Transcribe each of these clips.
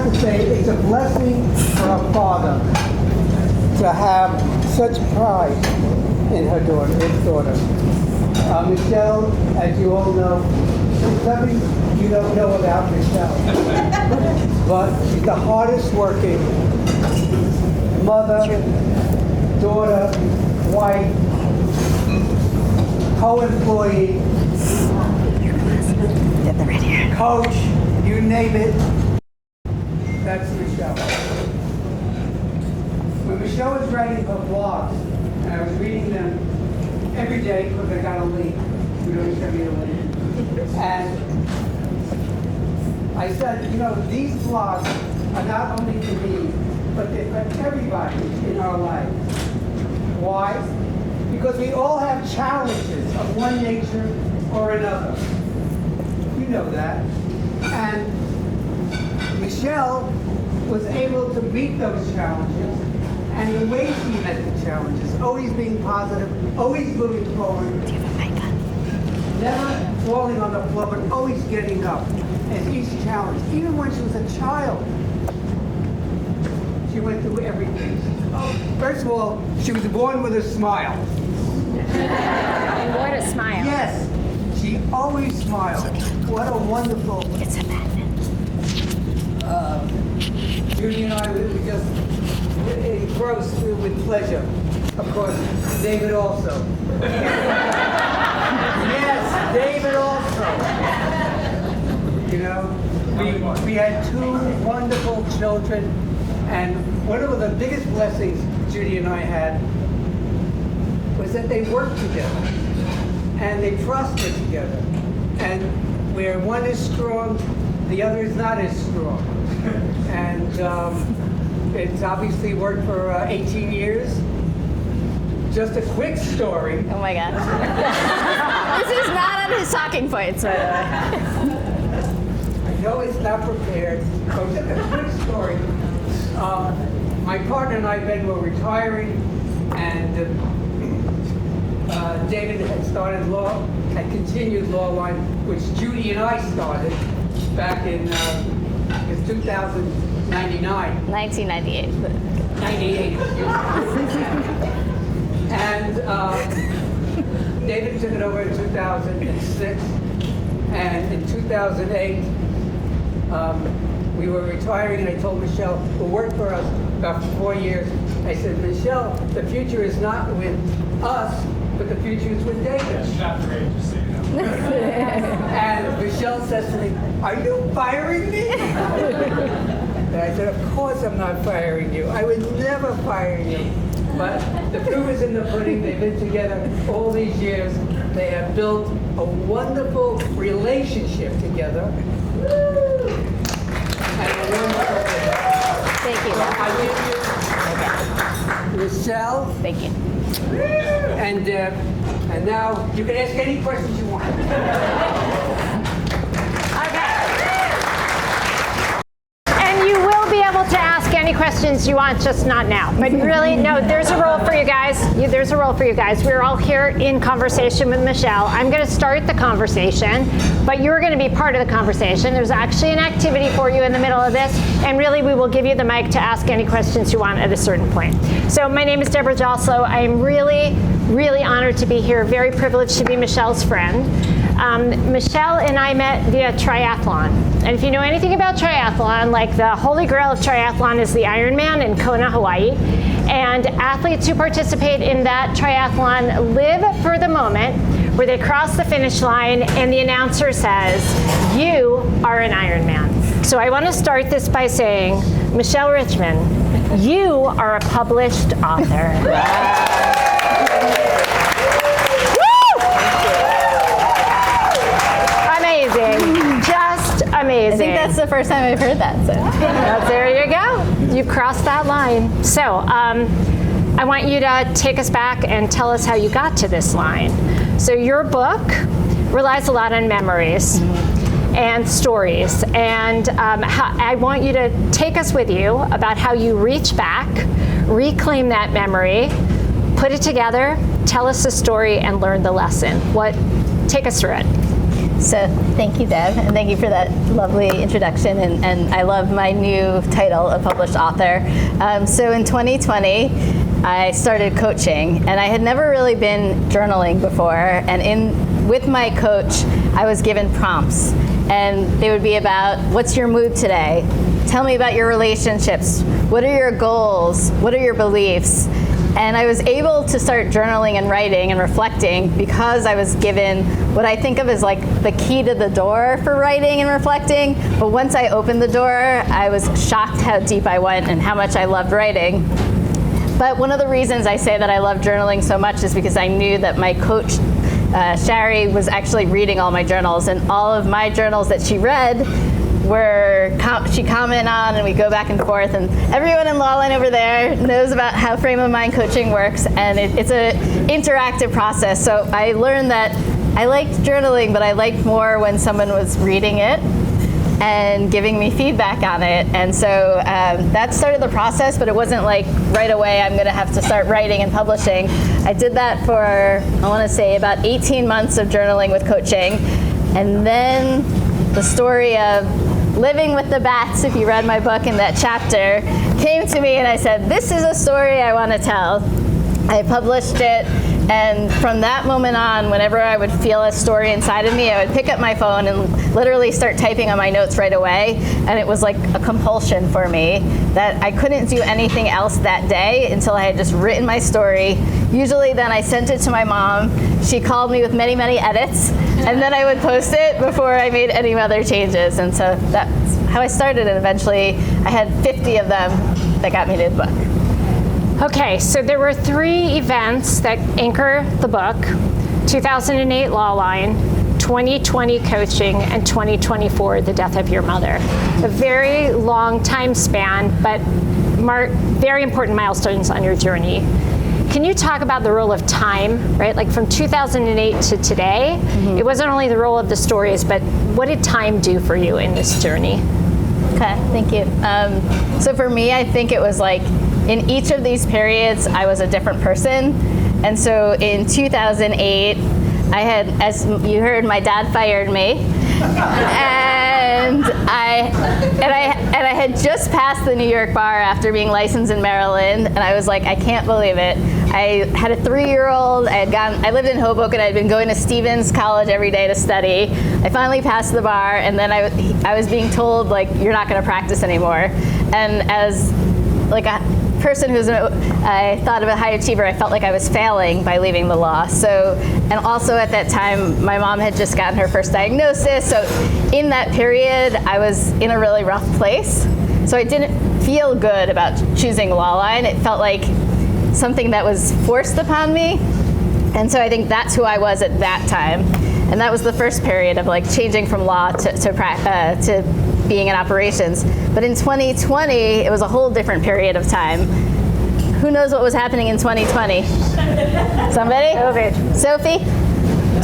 have to say it's a blessing for a father to have such pride in his daughter. Michele, as you all know, there's nothing you don't know about Michele, but she's the hardest working mother, daughter, wife, co-employee, coach, you name it. That's Michele. When Michele was writing her blogs, and I was reading them every day because I got a link. We don't send me a link. And I said, you know, these blogs are not only for me, but they're for everybody in our life. Why? Because we all have challenges of one nature or another. You know that. And Michele was able to meet those challenges, and the way she met the challenges, always being positive, always moving forward, never falling on the floor, but always getting up at each challenge. Even when she was a child, she went through everything. First of all, she was born with a smile. And what a smile. Yes, she always smiled. What a wonderful... It's a magnet. Judy and I, we just engrossed with pleasure. Of course, David also. Yes, David also. You know, we had two wonderful children, and one of the biggest blessings Judy and I had was that they worked together, and they prospered together. And where one is strong, the other is not as strong. And it's obviously worked for 18 years. Just a quick story. Oh my God. This is not on his talking points, by the way. I know it's not prepared, but just a quick story. My partner and I then were retiring, and David had started law, had continued law line, which Judy and I started back in 1999. 1998. 98, and David took it over in 2006, and in 2008, we were retiring, and I told Michele, who worked for us about 4 years, I said, Michele, the future is not with us, but the future is with David. She's not great, just so you know. And Michele says to me, are you firing me? And I said, of course I'm not firing you. I would never fire you. But the proof is in the pudding. They've been together all these years. They have built a wonderful relationship together. And a wonderful relationship. Thank you. I give you Michele. Thank you. And Deb. And now you can ask any questions you want. To ask any questions you want, just not now. But really, no, there's a role for you guys. There's a role for you guys. We're all here in conversation with Michele. I'm going to start the conversation, but you're going to be part of the conversation. There's actually an activity for you in the middle of this, and really we will give you the mic to ask any questions you want at a certain point. So my name is Deborah Jaselow. I am really, really honored to be here, very privileged to be Michele's friend. Michele and I met via triathlon. And if you know anything about triathlon, like the holy grail of triathlon is the Ironman in Kona, Hawaii. And athletes who participate in that triathlon live for the moment where they cross the finish line and the announcer says, you are an Ironman. So I want to start this by saying, Michele Richman, you are a published author. Amazing. I think that's the first time I've heard that. So. There you go. You've crossed that line. So I want you to take us back and tell us how you got to this line. So your book relies a lot on memories and stories. And I want you to take us with you about how you reach back, reclaim that memory, put it together, tell us the story, and learn the lesson. Take us through it. So thank you, Deb, and thank you for that lovely introduction. And I love my new title, a published author. So in 2020, I started coaching, and I had never really been journaling before. And with my coach, I was given prompts, and they would be about, what's your mood today? Tell me about your relationships. What are your goals? What are your beliefs? And I was able to start journaling and writing and reflecting because I was given what I think of as like the key to the door for writing and reflecting. But once I opened the door, I was shocked how deep I went and how much I loved writing. But one of the reasons I say that I love journaling so much is because I knew that my coach, Shari, was actually reading all my journals, and all of my journals that she read she commented on, and we go back and forth, and everyone in Lawline over there knows about how frame of mind coaching works, and it's an interactive process. So I learned that I liked journaling, but I liked more when someone was reading it and giving me feedback on it. And so that started the process, but it wasn't like right away I'm gonna have to start writing and publishing. I did that for, I wanna say, about 18 months of journaling with coaching. And then the story of living with the bats, if you read my book in that chapter, came to me, and I said, this is a story I want to tell. I published it, and from that moment on, whenever I would feel a story inside of me, I would pick up my phone and literally start typing on my notes right away, and it was like a compulsion for me that I couldn't do anything else that day until I had just written my story. Usually then I sent it to my mom. She called me with many, many edits, and then I would post it before I made any other changes. And so that's how I started, and eventually I had 50 of them that got me to the book. Okay, so there were 3 events that anchor the book: 2008 Lawline, 2020 coaching, and 2024 the death of your mother. A very long time span, but very important milestones on your journey. Can you talk about the role of time, right? Like from 2008 to today, It wasn't only the role of the stories, but what did time do for you in this journey? Okay, thank you. So for me, I think it was like, in each of these periods, I was a different person. And so in 2008, I had, as you heard, my dad fired me. And I had just passed the New York bar after being licensed in Maryland, and I was like, I can't believe it. I had a 3-year-old. I lived in Hoboken. I had been going to Stevens College every day to study. I finally passed the bar, and then I was being told, like, you're not going to practice anymore. And as like a person I thought of a high achiever, I felt like I was failing by leaving the law. So, and also at that time, my mom had just gotten her first diagnosis. So in that period, I was in a really rough place. So I didn't feel good about choosing Lawline. It felt like something that was forced upon me. And so I think that's who I was at that time. And that was the first period of like changing from law to being in operations. But in 2020, it was a whole different period of time. Who knows what was happening in 2020? Somebody? COVID. Sophie?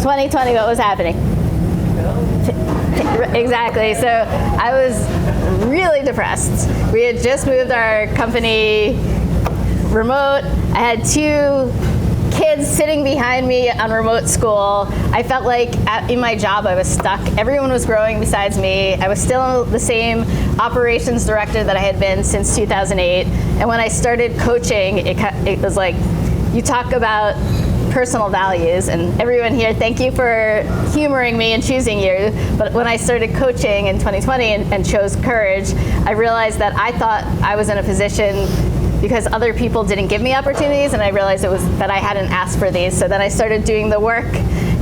2020, what was happening? Exactly. So I was really depressed. We had just moved our company remote. I had 2 kids sitting behind me on remote school. I felt like in my job I was stuck. Everyone was growing besides me. I was still the same operations director that I had been since 2008. And when I started coaching, it was like, you talk about personal values, and everyone here, thank you for humoring me and choosing you. But when I started coaching in 2020 and chose courage, I realized that I thought I was in a position because other people didn't give me opportunities, and I realized it was that I hadn't asked for these. So then I started doing the work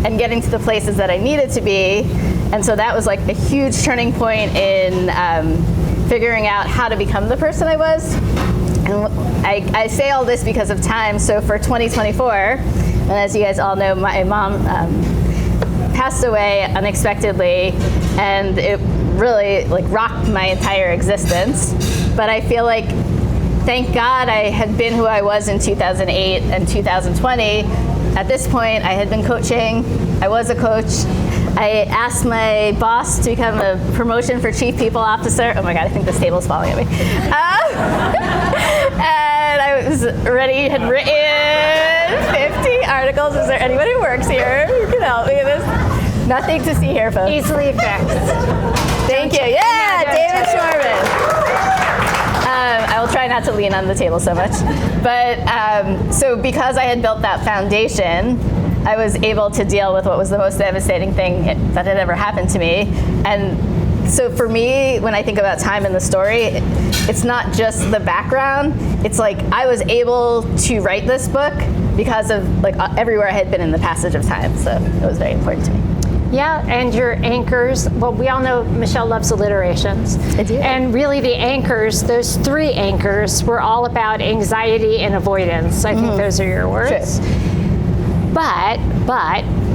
and getting to the places that I needed to be. And so that was like a huge turning point in figuring out how to become the person I was. And I say all this because of time. So for 2024, and as you guys all know, my mom passed away unexpectedly, and it really like rocked my entire existence. But I feel like, thank God I had been who I was in 2008 and 2020. At this point, I had been coaching. I was a coach. I asked my boss to become a promotion for chief people officer. Oh my God, I think this table's falling at me. And I was ready, had written 50 articles. Is there anyone who works here who can help me with this? Nothing to see here, folks. Easily fixed. Thank you. Yeah, David Schnurman. I will try not to lean on the table so much. But so because I had built that foundation, I was able to deal with what was the most devastating thing that had ever happened to me. And so for me, when I think about time in the story, it's not just the background. It's like I was able to write this book because of like everywhere I had been in the passage of time. So it was very important to me. Yeah, and your anchors, well, we all know Michele loves alliterations. I do. And really the anchors, those 3 anchors were all about anxiety and avoidance. I think those are your words. Sure. But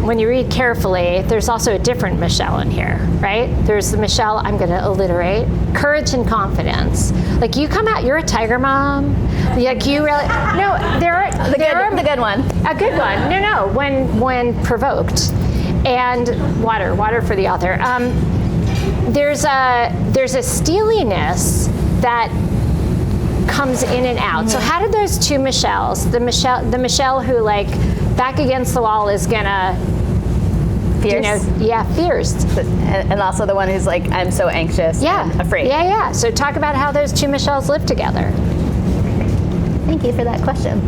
when you read carefully, there's also a different Michele in here, right? There's the Michele, I'm going to alliterate, courage and confidence. Like you come out, you're a tiger mom. Like you really, no, there are The good one. A good one. No, when provoked. And water for the author. There's a steeliness that comes in and out. So how did those 2 Michelles, the Michele who like back against the wall is gonna Fierce. Fierce. And also the one who's like, I'm so anxious and afraid. Yeah. So talk about how those 2 Michelles live together. Thank you for that question.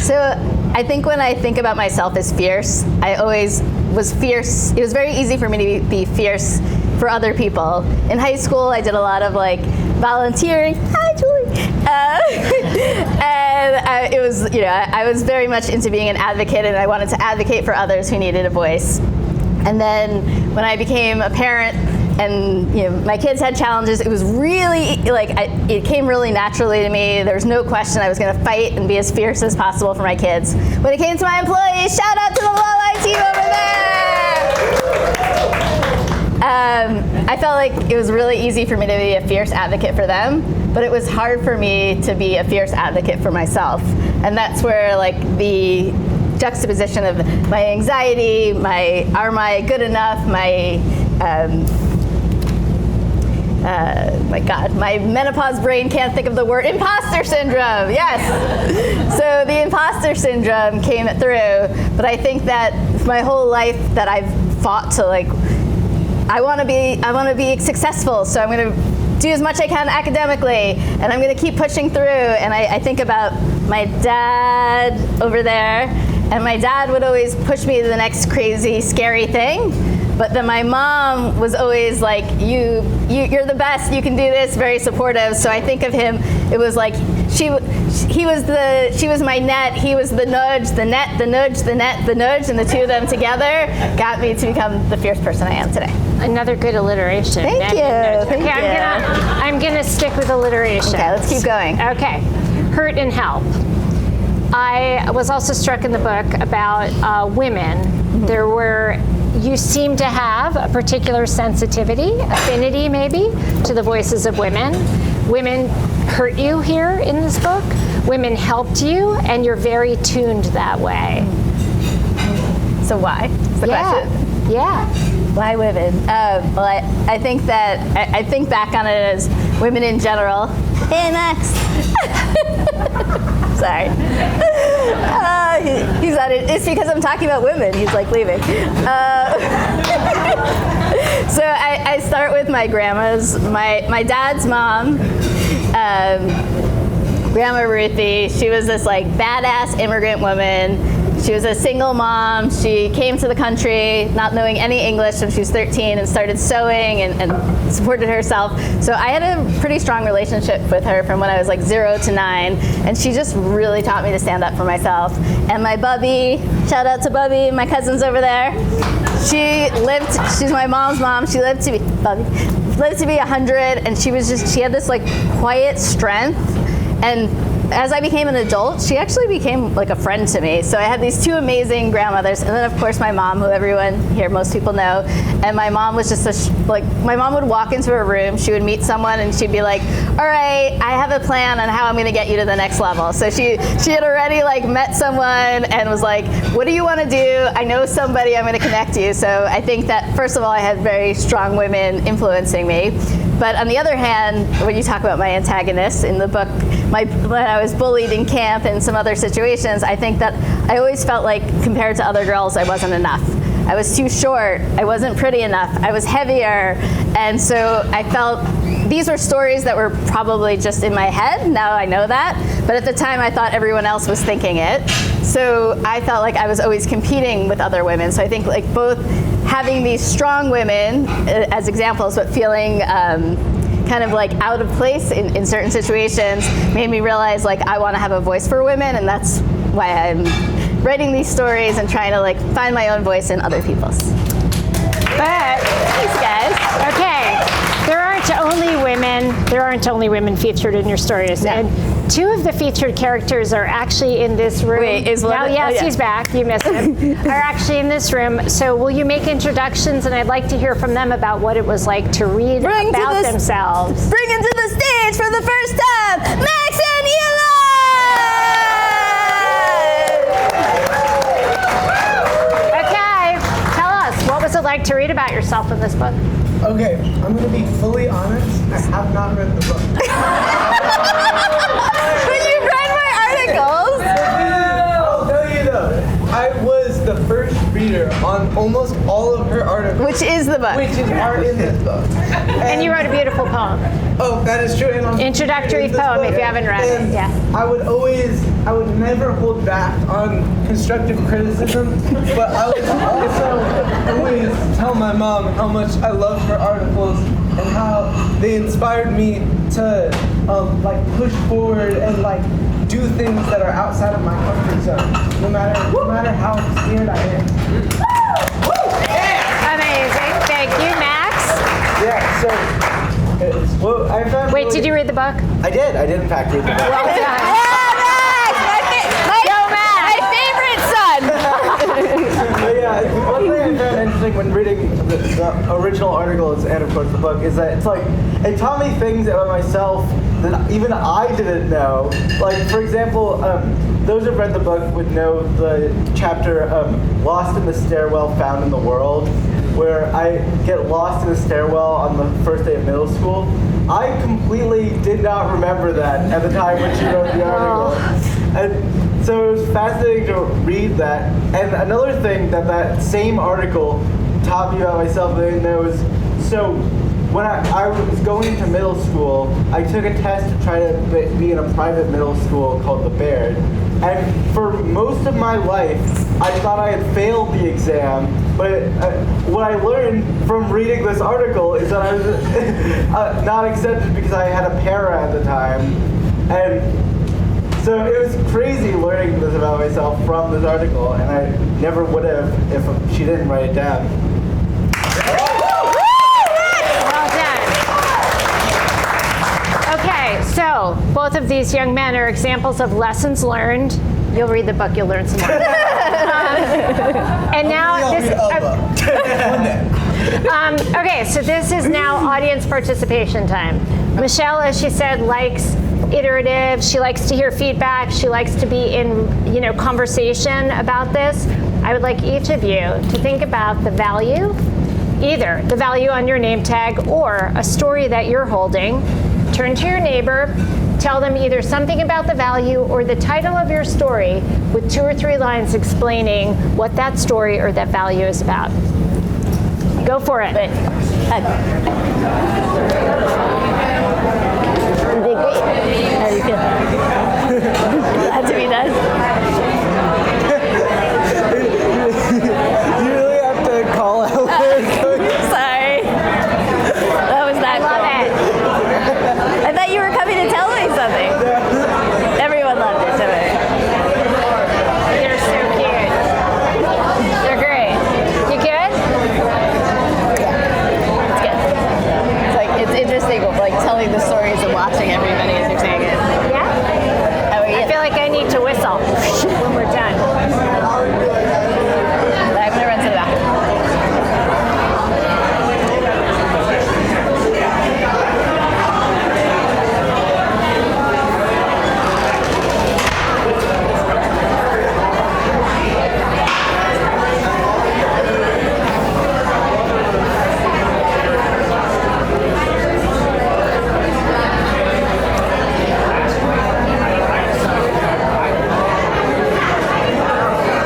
So I think when I think about myself as fierce, I always was fierce. It was very easy for me to be fierce for other people. In high school, I did a lot of like volunteering. Hi, Julie. And it was, I was very much into being an advocate, and I wanted to advocate for others who needed a voice. And then when I became a parent, and my kids had challenges, it was really like it came really naturally to me. There was no question I was going to fight and be as fierce as possible for my kids. When it came to my employees, shout out to the law line team over there. I felt like it was really easy for me to be a fierce advocate for them, but it was hard for me to be a fierce advocate for myself. And that's where like the juxtaposition of my anxiety, am I good enough, my menopause brain can't think of the word imposter syndrome. Yes. So the imposter syndrome came through, but I think that my whole life that I've fought to like, I want to be successful, so I'm going to do as much as I can academically, and I'm going to keep pushing through. And I think about my dad over there, and my dad would always push me to the next crazy, scary thing. But then my mom was always like, you're the best, you can do this, very supportive. So I think of him, it was like, she was my net, he was the nudge, the net, the nudge, the net, the nudge, and the 2 of them together got me to become the fierce person I am today. Another good alliteration. Thank you. Okay, I'm gonna stick with alliteration. Okay, let's keep going. Okay, hurt and help. I was also struck in the book about women. Mm-hmm. You seem to have a particular sensitivity, affinity maybe, to the voices of women. Women hurt you here in this book. Women helped you, and you're very tuned that way. So why? Is the question? Yeah. Why women? Well, I think that I think back on it as women in general. Hey, Max. Sorry. He's on it. It's because I'm talking about women. He's like leaving. So I start with my grandmas. My dad's mom, Grandma Ruthie. She was this like badass immigrant woman. She was a single mom. She came to the country not knowing any English when she was 13 and started sewing and supported herself. So I had a pretty strong relationship with her from when I was like 0 to 9. And she just really taught me to stand up for myself. And my Bubby, shout out to Bubby, my cousin's over there. She's my mom's mom. She lived to be 100, and she had this like quiet strength. And as I became an adult, she actually became like a friend to me. So I had these 2 amazing grandmothers, and then of course my mom, who everyone here, most people know. And my mom was just my mom would walk into a room, she would meet someone, and she'd be like, all right, I have a plan on how I'm gonna get you to the next level. So she had already like met someone and was like, what do you wanna do? I know somebody, I'm gonna connect you. So I think that first of all, I had very strong women influencing me. But on the other hand, when you talk about my antagonists in the book, when I was bullied in camp and some other situations, I think that I always felt like compared to other girls, I wasn't enough. I was too short, I wasn't pretty enough, I was heavier. And so I felt these were stories that were probably just in my head. Now I know that. But at the time, I thought everyone else was thinking it. So I felt like I was always competing with other women. So I think like both having these strong women as examples, but feeling kind of like out of place in certain situations made me realize like I want to have a voice for women, and that's why I'm writing these stories and trying to like find my own voice in other people's. But Thanks, guys. okay, there aren't only women featured in your stories. No. And two of the featured characters are actually in this room. Wait, is one? Now, yes, yeah. he's back. You missed him. Are actually in this room. So will you make introductions? And I'd like to hear from them about what it was like to read about themselves. Bring into the stage for the first time, Max and Eli! Okay, tell us, what was it like to read about yourself in this book? Okay, I'm gonna be fully honest. I have not read the book. But you read my articles! I'll tell you though, I was the first reader on almost all of her articles, Which is the book. which are in this book. And you wrote a beautiful poem. Oh, that is true. And I'm Introductory in this poem, book. if you haven't read it, And yeah. I would never hold back on constructive criticism, but I would also always tell my mom how much I love her articles and how they inspired me to like push forward and like do things that are outside of my comfort zone, no matter how scared I am. Amazing. Thank you, Max. Yeah. So, well, I found. Wait, did you read the book? I did. I did in fact read the book. Well done. But yeah, one thing I found interesting when reading the original articles and of course the book is that it's like it taught me things about myself that even I didn't know. Like for example, those who've read the book would know the chapter "Lost in the Stairwell Found in the World," where I get lost in the stairwell on the first day of middle school. I completely did not remember that at the time when she wrote the article. And so it was fascinating to read that. And another thing that same article taught me about myself that I didn't know is, so when I was going to middle school, I took a test to try to be in a private middle school called the Baird. And for most of my life, I thought I had failed the exam, but what I learned from reading this article is that I was not accepted because I had a para at the time. And so it was crazy learning this about myself from this article, and I never would have if she didn't write it down. Well done. Okay, so both of these young men are examples of lessons learned. You'll read the book, you'll learn some more. And now this. Okay, so this is now audience participation time. Michele, as she said, likes iterative. She likes to hear feedback. She likes to be in, conversation about this. I would like each of you to think about the value, either the value on your name tag or a story that you're holding. Turn to your neighbor, tell them either something about the value or the title of your story with 2 or 3 lines explaining what that story or that value is about. Go for it.